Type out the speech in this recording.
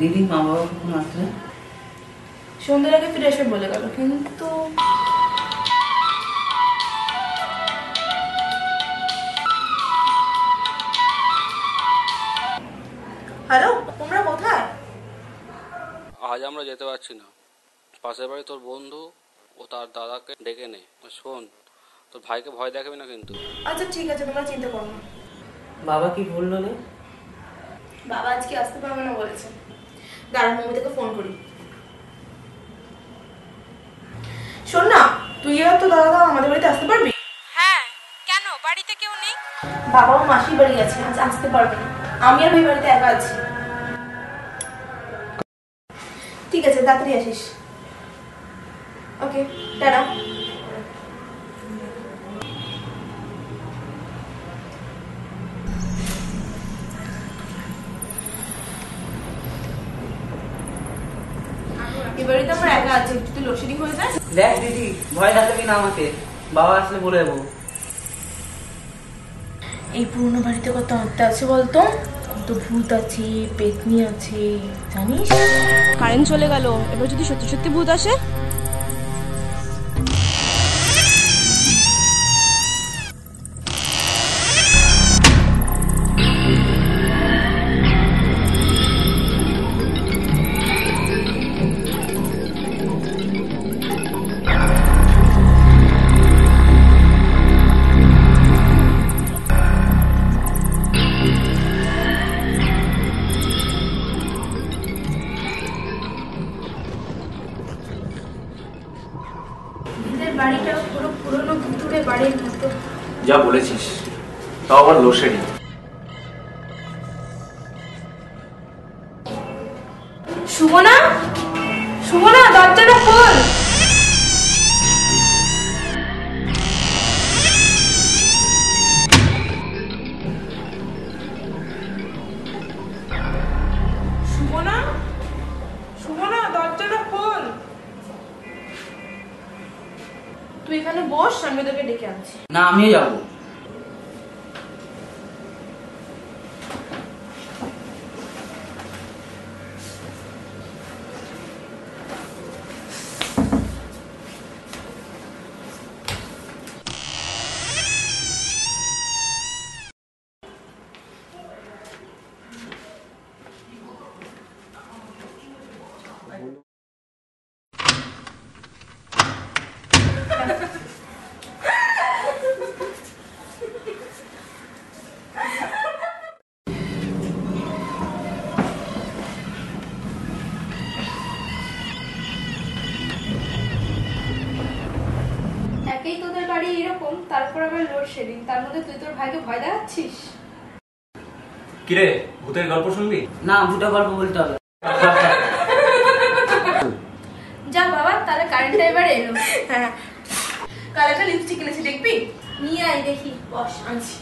দিদি মা বাবা কখন আসলে? সন্ধ্যার আগে ফিরে আসবে বলে গেল, কিন্তু হ্যালো, তোমরা কোথায়? আজ আমরা যেতে পারছি না। পাশের বাড়ি তোর বন্ধু ও তার দাদাকে ডেকে নে। শোন, তোর ভাইকে ভয় দেখাবি না কিন্তু। আচ্ছা ঠিক আছে, তোমরা চিন্তা করো না। বাবা কি বললো রে? বাবা আজকে আসতে পারবে না বলেছে। দাঁড়া, মমিতাকে ফোন করি। শোন না, তুই আর তো দাদা আমাদের বাড়িতে আসতে পারবি? হ্যাঁ, কেন? বাড়িতে কেউ নেই? বাবা ও মাসির বাড়ি গেছে, আজ আসতে পারবে না। আমি আর ওই বাড়িতে একা আছি। ঠিক আছে, তাড়াতাড়ি আসিস। ওকে, টাটা। এবারে তো আমরা একা আছি, একটু লোডশেডিং হয়ে যায়। দেখ দিদি, ভয় দেখাবি না আমাকে, বাবা আসলে বলে দেবো। এই পুরনো বাড়িতে কত আত্মা আছে বলতো, কত ভূত আছে, পেতনি আছে, জানিস? কারেন্ট চলে গেল, এবার যদি সত্যি সত্যি ভূত আসে? বাড়িটা পুরো পুরনো ভুতুড়ে বাড়ির মতো। যা বলেছিস, তাও আবার লোডশেডিং। সুমনা, সুমনা, দরজাটা খোল। সুমনা, সুমনা, দরজাটা খোল। তুই এখানে বস, আমি তোকে ডেকে আনছি। না, আমিও যাবো। একেই তোদের বাড়ি এরকম, তারপর আবার লোডশেডিং, তার মধ্যে তুই তোর ভাইকে ভয় দেখাচ্ছিস। কিরে, ভূতের গল্প শুনবি? না, ভূতের গল্প বলতে হবে। যা বাবা, তাহলে কারেন্টটা এবারে এলো। হ্যাঁ, কাল একটা লিপস্টিক কিনেছি, দেখবি? নিয়ে আয়, দেখি। বস, আনছি।